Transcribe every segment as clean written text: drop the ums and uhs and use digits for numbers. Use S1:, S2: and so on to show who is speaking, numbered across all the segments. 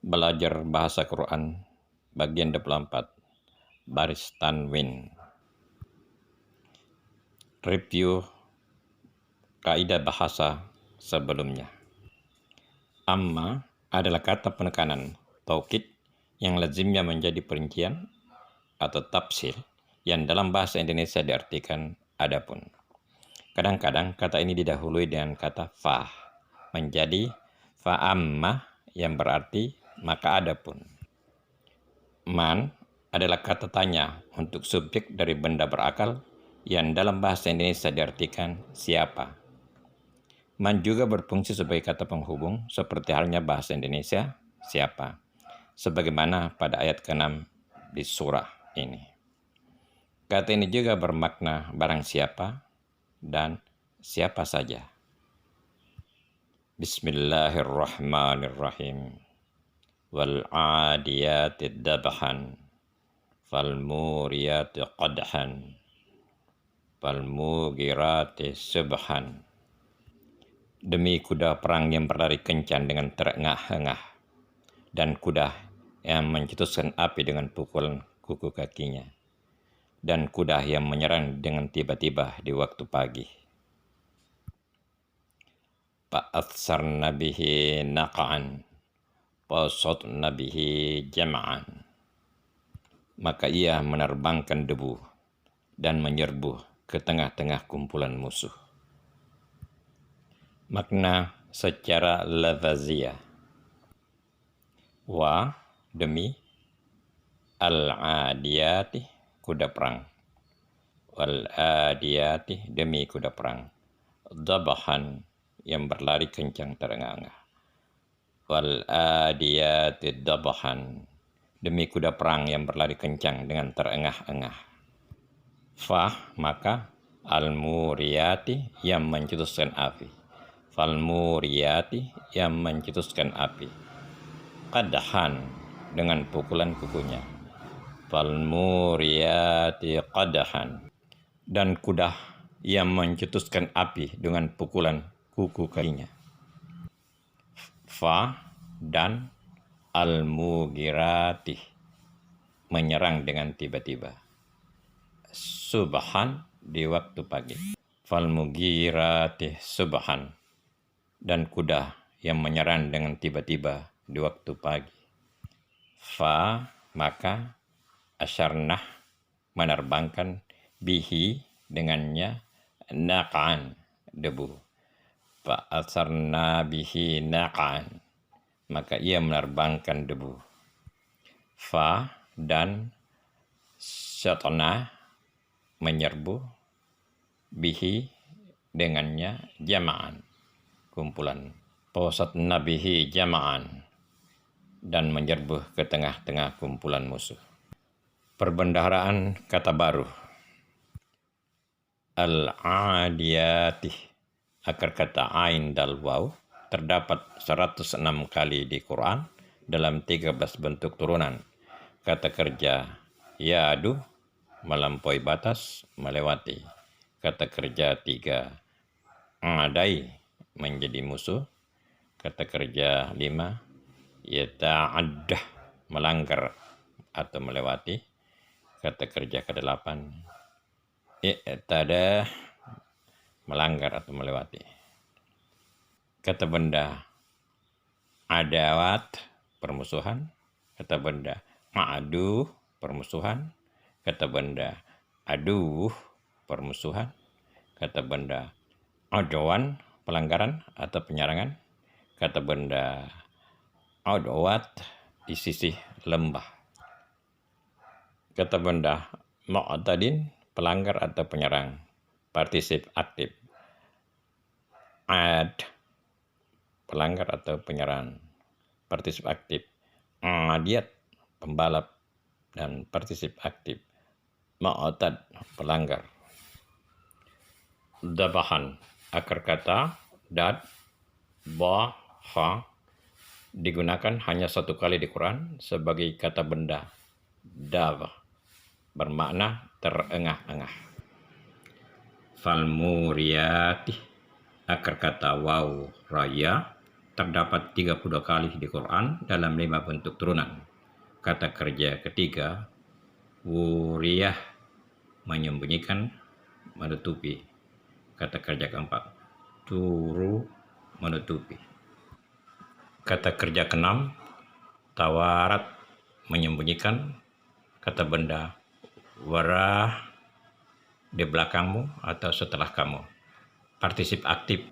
S1: Belajar Bahasa Quran bagian 24 baris tanwin. Review kaidah bahasa sebelumnya. Amma adalah kata penekanan taukid yang lazimnya menjadi perincian atau tafsir yang dalam bahasa Indonesia diartikan adapun. Kadang-kadang kata ini didahului dengan kata fa menjadi fa amma yang berarti maka adapun. Man adalah kata tanya untuk subjek dari benda berakal yang dalam bahasa Indonesia diartikan siapa. Man juga berfungsi sebagai kata penghubung seperti halnya bahasa Indonesia siapa, sebagaimana pada ayat ke-6 di surah ini. Kata ini juga bermakna barang siapa dan siapa saja. Bismillahirrahmanirrahim. Wal 'adiyati dabhan fal muriyati qadhan fal mugirati subhan. Demi kuda perang yang berlari kencang dengan terengah-engah, dan kuda yang mencetuskan api dengan pukulan kuku kakinya, dan kuda yang menyerang dengan tiba-tiba di waktu pagi. Fa'atsarna bihi naqa'an fasatna bihi jam'an. Maka ia menerbangkan debu dan menyerbu ke tengah-tengah kumpulan musuh. Makna secara lafaziyah. Wa demi, al-adiyati kuda perang, wal adiyati demi kuda perang, dabahan yang berlari kencang terengah-engah, wal adiyati dabahan demi kuda perang yang berlari kencang dengan terengah-engah. Fa maka al-muriyati yang mencetuskan api, fal muriyati yang mencetuskan api, qadhan dengan pukulan kukunya, fal muriyati qadhan dan kuda yang mencetuskan api dengan pukulan kuku kakinya. Fa dan al-mugirati menyerang dengan tiba-tiba, subhan di waktu pagi, fal mugirati subhan dan kuda yang menyerang dengan tiba-tiba di waktu pagi. Fa maka asyarnah menerbangkan, bihi dengannya, naqan debu. Fa asyarna bihi naqan maka ia menerbangkan debu. Fa dan syatna menyerbu, bihi dengannya, jama'an kumpulan, fasatna bihi jama'an dan menyerbu ke tengah-tengah kumpulan musuh. Perbendaharaan kata baru. Al-'adiyati, akar kata ain dal waw terdapat 106 kali di Quran dalam 13 bentuk turunan. Kata kerja ya'du melampaui batas, melewati. Kata kerja 3 adai menjadi musuh. Kata kerja 5 yata'addah melanggar atau melewati. Kata kerja ke-8 i'tada melanggar atau melewati. Kata benda adawat permusuhan. Kata benda ma'adu permusuhan. Kata benda aduh permusuhan. Kata benda adwan pelanggaran atau penyerangan. Kata benda adwat di sisi lembah. Kata benda mu'tadin pelanggar atau penyerang, partisip aktif. Ad pelanggar atau penyerang, partisip aktif. Adiyat pembalap dan partisip aktif. Mu'tad pelanggar. Dabahan akar kata dad ba ha digunakan hanya satu kali di Quran sebagai kata benda dav bermakna terengah-engah. Fal muriyati akar kata waw raya terdapat 32 kali di Quran dalam 5 bentuk turunan. Kata kerja ketiga, wuriyah, menyembunyikan, menutupi. Kata kerja keempat, turu, menutupi. Kata kerja keenam, tawarat, menyembunyikan. Kata benda, warah, di belakangmu atau setelah kamu. Partisip aktif,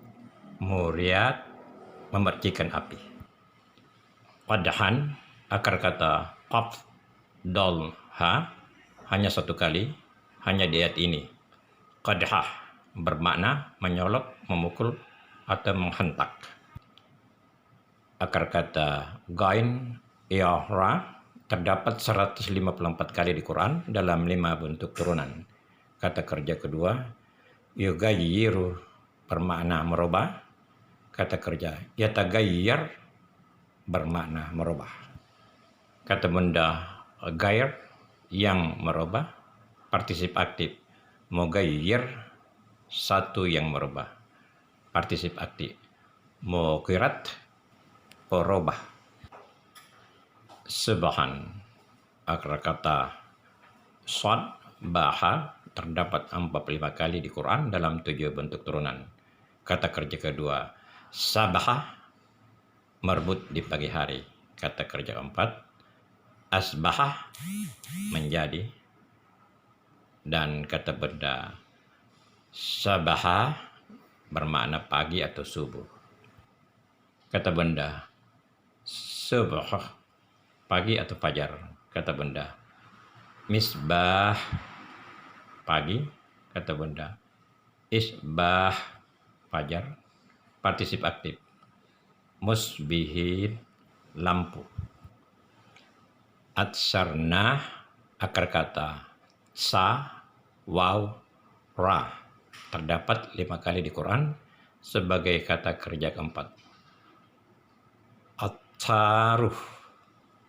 S1: muriat, memercikan api. Qadhan, akar kata qaf, dal, ha, hanya satu kali, hanya di ayat ini. Qadhah bermakna menyolok, memukul, atau menghentak. Akar kata gain, ra, terdapat 154 kali di Quran dalam 5 bentuk turunan. Kata kerja kedua, yugayiru, bermakna merubah. Kata kerja yatagayyar, bermakna merubah. Kata benda gair, yang merubah. Partisip aktif, mugayyir, satu yang merubah. Partisip aktif, muqirat, perubah. Sebahan, akar kata sad, baha, terdapat 45 kali di Quran dalam 7 bentuk turunan. Kata kerja kedua, sabah, merebut di pagi hari. Kata kerja keempat, asbah, menjadi. Dan kata benda sabaha bermakna pagi atau subuh. Kata benda subh, pagi atau fajar. Kata benda misbah, pagi. Kata benda isbah, fajar. Partisip aktif, musbihin, lampu. Atsarnah, akar kata sa, waw, ra, terdapat 5 kali di Quran sebagai kata kerja keempat. At-taruh,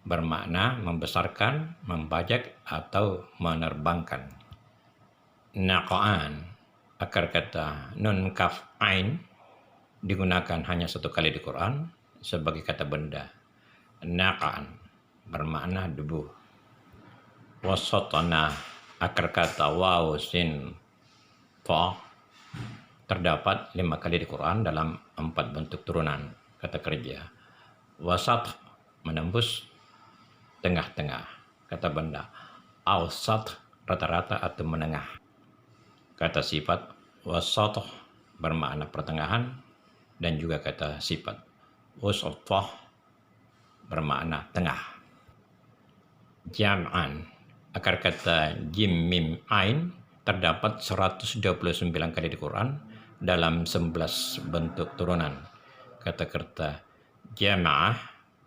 S1: bermakna membesarkan, membajak, atau menerbangkan. Naqa'an, akar kata nun kaf ain, digunakan hanya 1 kali di Quran sebagai kata benda. Naqa'an, bermakna debu. Wasatana, akar kata waw sin fa, terdapat 5 kali di Quran dalam 4 bentuk turunan. Kata kerja wasat, menembus, tengah-tengah. Kata benda awsat, rata-rata atau menengah. Kata sifat wasat, bermakna pertengahan, dan juga kata sifat wasatah, bermakna tengah. Jam'an, akar kata jim mim ain, terdapat 129 kali di Quran dalam 11 bentuk turunan. Kata kerja jama'ah,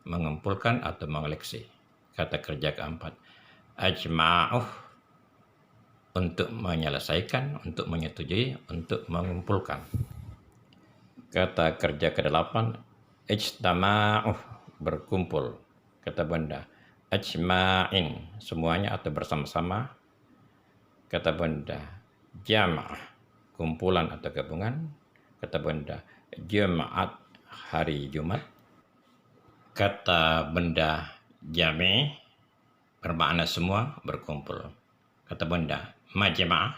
S1: mengumpulkan atau mengoleksi. Kata kerja keempat, ajma'uh, untuk menyelesaikan, untuk menyetujui, untuk mengumpulkan. Kata kerja ke-8, ijtama'uh, berkumpul. Kata benda ajma'in, semuanya atau bersama-sama. Kata benda jama'ah, kumpulan atau gabungan. Kata benda Jumat, hari Jumat. Kata benda jami, bermakna semua, berkumpul. Kata benda majma'ah,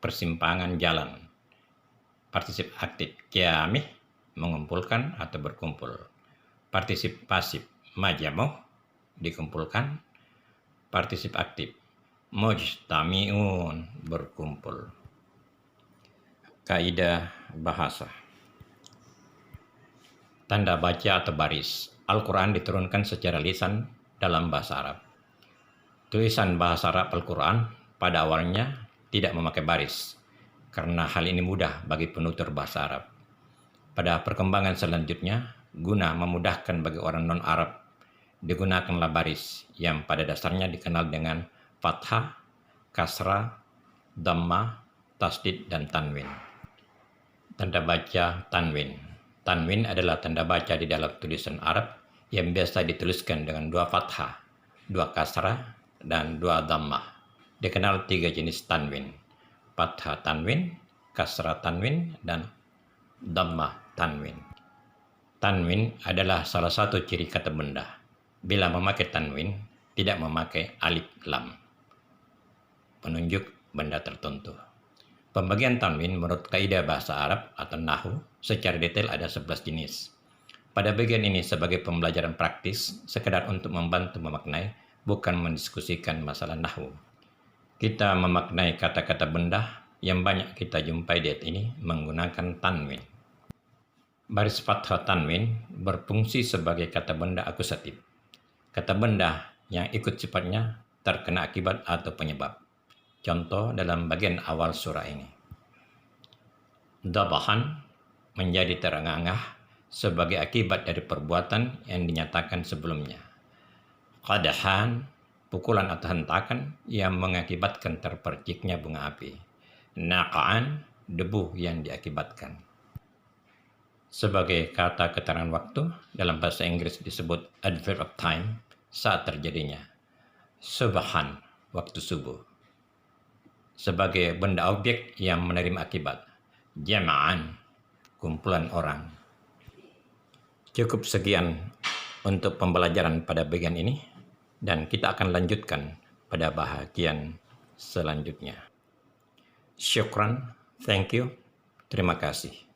S1: persimpangan jalan. Partisip aktif jami, mengumpulkan atau berkumpul. Partisip pasif majmuh, dikumpulkan. Partisip aktif mujtami'un, berkumpul. Kaidah bahasa. Tanda baca atau baris. Al-Quran diturunkan secara lisan dalam bahasa Arab. Tulisan bahasa Arab Al-Quran pada awalnya tidak memakai baris, karena hal ini mudah bagi penutur bahasa Arab. Pada perkembangan selanjutnya, guna memudahkan bagi orang non-Arab, digunakanlah baris yang pada dasarnya dikenal dengan fathah, kasrah, dhammah, tasdid, dan tanwin. Tanda baca tanwin. Tanwin adalah tanda baca di dalam tulisan Arab yang biasa dituliskan dengan 2 fathah, 2 kasrah, dan 2 dhammah. Dikenal 3 jenis tanwin: fathah tanwin, kasrah tanwin, dan dhammah tanwin. Tanwin adalah salah satu ciri kata benda. Bila memakai tanwin, tidak memakai alif lam, penunjuk benda tertentu. Pembagian tanwin menurut kaidah bahasa Arab atau Nahwu secara detail ada 11 jenis. Pada bagian ini sebagai pembelajaran praktis, sekedar untuk membantu memaknai, bukan mendiskusikan masalah Nahwu. Kita memaknai kata-kata benda yang banyak kita jumpai di ayat ini menggunakan tanwin. Baris fathah tanwin berfungsi sebagai kata benda akusatif. Kata benda yang ikut sifatnya terkena akibat atau penyebab. Contoh dalam bagian awal surah ini. Dabahan menjadi terengah-engah sebagai akibat dari perbuatan yang dinyatakan sebelumnya. Qadahan, pukulan atau hentakan yang mengakibatkan terperciknya bunga api. Naqa'an, debu yang diakibatkan. Sebagai kata keterangan waktu, dalam bahasa Inggris disebut adverb of time, saat terjadinya. Subhan, waktu subuh. Sebagai benda objek yang menerima akibat. Jama'an, kumpulan orang. Cukup sekian untuk pembelajaran pada bagian ini, dan kita akan lanjutkan pada bahagian selanjutnya. Syukran, thank you, terima kasih.